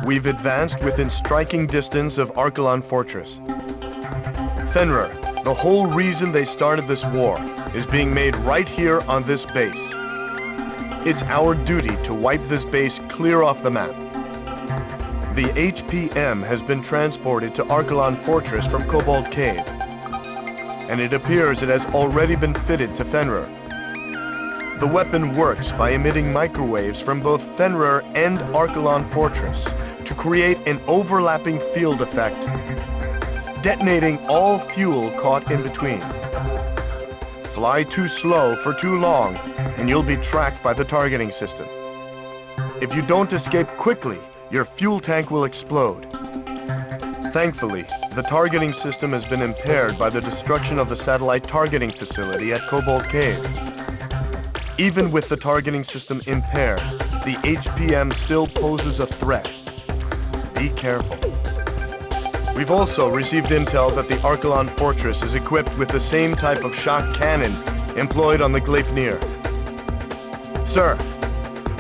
We've advanced within striking distance of Archelon Fortress. Fenrir, the whole reason they started this war, is being made right here on this base. It's our duty to wipe this base clear off the map. The h-18e has been transported to Archelon Fortress from Cobalt Cave, and it appears it has already been fitted to Fenrir. The weapon works by emitting microwaves from both Fenrir and Archelon Fortress to create an overlapping field effect, detonating all fuel caught in between. Fly too slow for too long, and you'll be tracked by the targeting system. If you don't escape quickly, your fuel tank will explode. Thankfully, the targeting system has been impaired by the destruction of the satellite targeting facility at Cobalt Cave. Even with the targeting system impaired, the h-18e still poses a threat. Be careful. We've also received intel that the Archelon Fortress is equipped with the same type of shock cannon employed on the Gleipnir. Sir,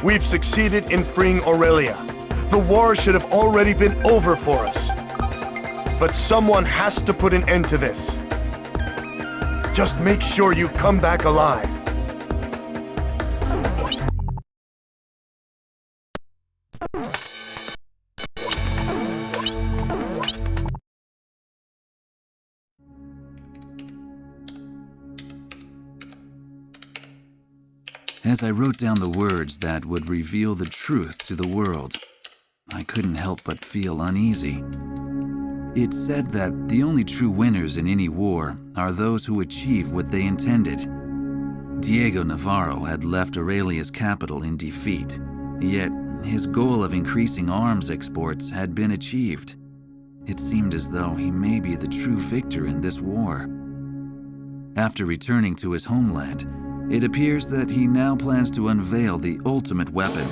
we've succeeded in freeing Aurelia. The war should have already been over for us. But someone has to put an end to this. Just make sure you come back alive. As I wrote down the words that would reveal the truth to the world, I couldn't help but feel uneasy. It said that the only true winners in any war are those who achieve what they intended. Diego Navarro had left Aurelia's capital in defeat, yet his goal of increasing arms exports had been achieved. It seemed as though he may be the true victor in this war. After returning to his homeland, it appears that he now plans to unveil the ultimate weapon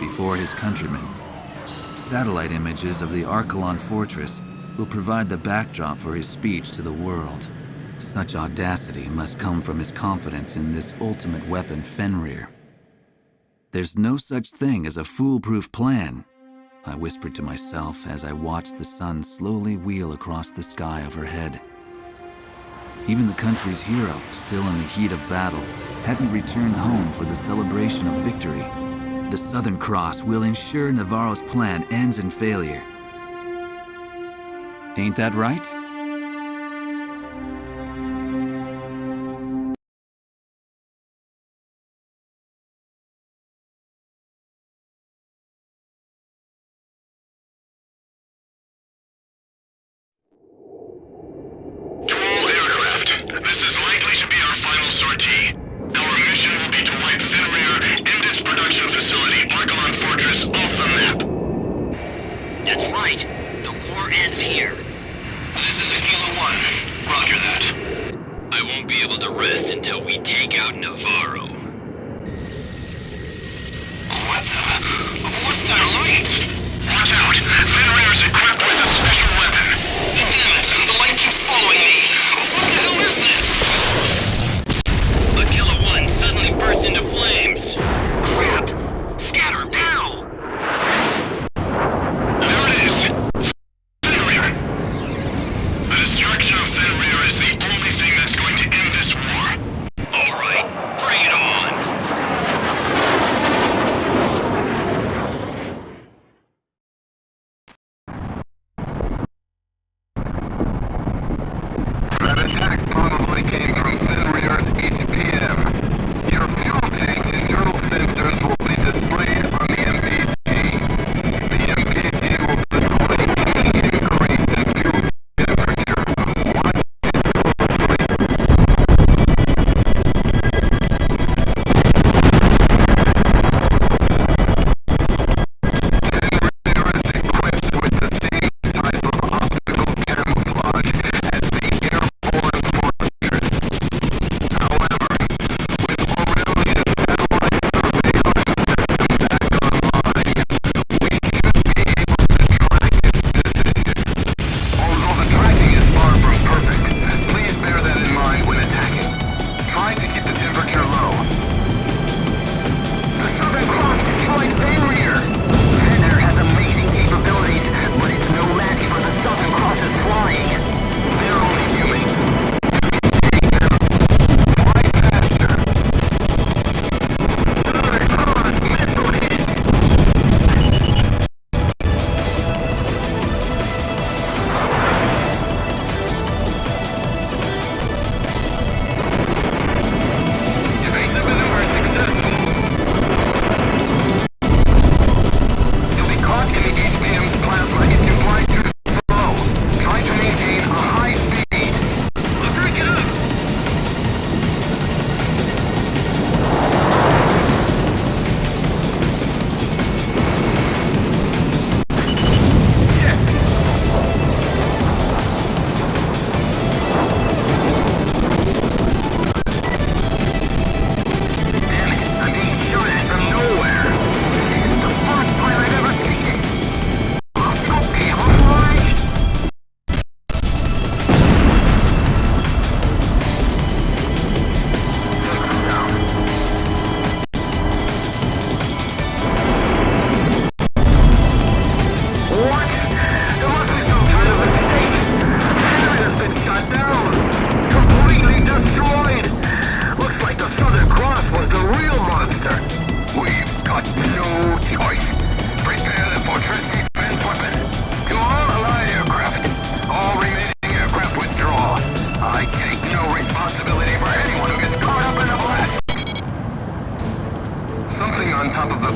before his countrymen. Satellite images of the Archelon Fortress will provide the backdrop for his speech to the world. Such audacity must come from his confidence in this ultimate weapon, Fenrir. There's no such thing as a foolproof plan, I whispered to myself as I watched the sun slowly wheel across the sky overhead. Even the country's hero, still in the heat of battle, hadn't returned home for the celebration of victory. The Southern Cross will ensure Navarro's plan ends in failure. Ain't that right?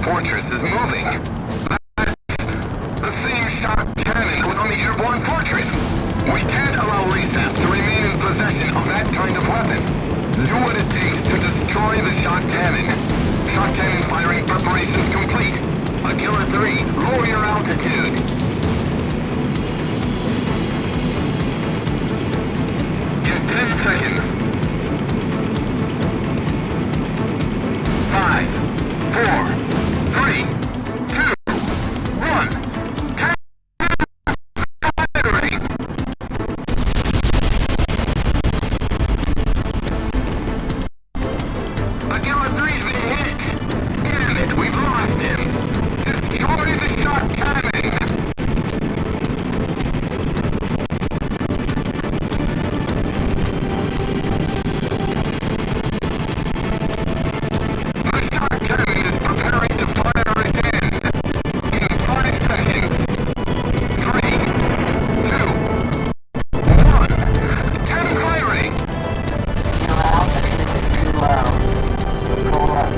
fortress is moving. The same shot cannon was on the airborne fortress. We can't allow Laysap to remain in possession of that kind of weapon. Do what it takes to destroy the shot cannon. Shot cannon firing preparations complete. Aquila 3, lower your altitude. In 10 seconds. 5, 4, 3, 2, 1. Firing! Aquila 3's been hit! Damn it, we've lost him! Destroy the shot cannon! The shot cannon is preparing to fire again! In 5 seconds! 3, 2, 1. And firing! Your altitude is too low. Pull up.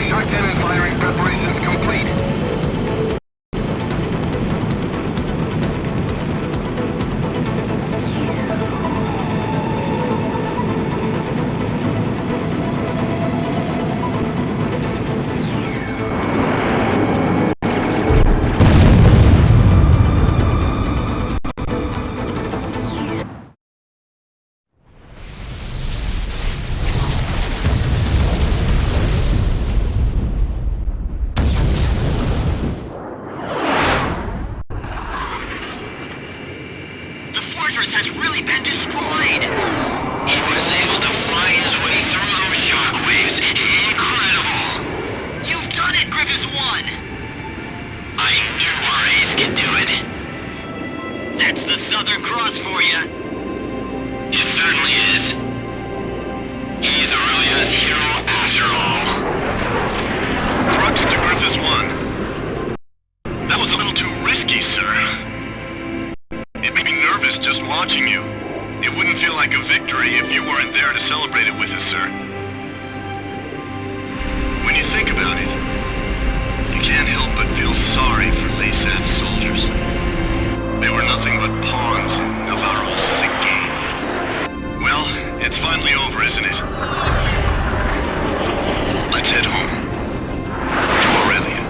Shot cannon firing preparations complete. The fortress has really been destroyed! He was able to fly his way through those shockwaves. Incredible! You've done it, Griffiths 1! I knew our ace could do it. That's the Southern Cross for you. It certainly is. He's Aurelia's hero after all. Crux to Griffiths 1. That was a little too risky, sir. It made me nervous just watching you. It wouldn't feel like a victory if you weren't there to celebrate it with us, sir. When you think about it, you can't help but feel sorry for Laysap's soldiers. They were nothing but pawns in Navarro's sick game. Well, it's finally over, isn't it? Let's head home. To Aurelia.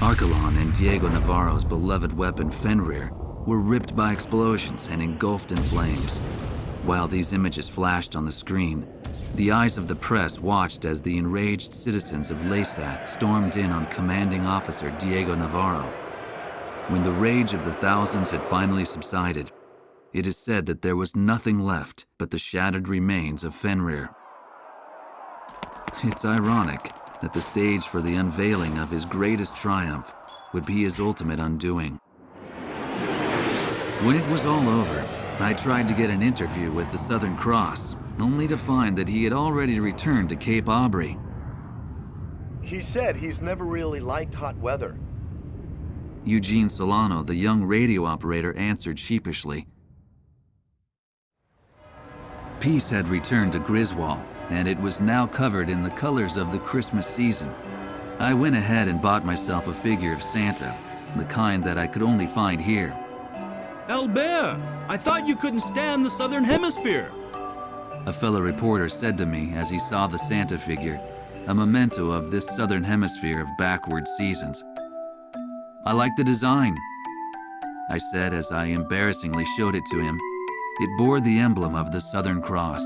Archelon and Diego Navarro's beloved weapon Fenrir were ripped by explosions and engulfed in flames. While these images flashed on the screen, the eyes of the press watched as the enraged citizens of Laysath stormed in on commanding officer Diego Navarro. When the rage of the thousands had finally subsided, it is said that there was nothing left but the shattered remains of Fenrir. It's ironic that the stage for the unveiling of his greatest triumph would be his ultimate undoing. When it was all over, I tried to get an interview with the Southern Cross, only to find that he had already returned to Cape Aubrey. He said he's never really liked hot weather. Eugene Solano, the young radio operator, answered sheepishly. Peace had returned to Griswold, and it was now covered in the colors of the Christmas season. I went ahead and bought myself a figure of Santa, the kind that I could only find here. Albert, I thought you couldn't stand the Southern Hemisphere. A fellow reporter said to me as he saw the Santa figure, a memento of this Southern Hemisphere of backward seasons. I like the design, I said as I embarrassingly showed it to him. It bore the emblem of the Southern Cross.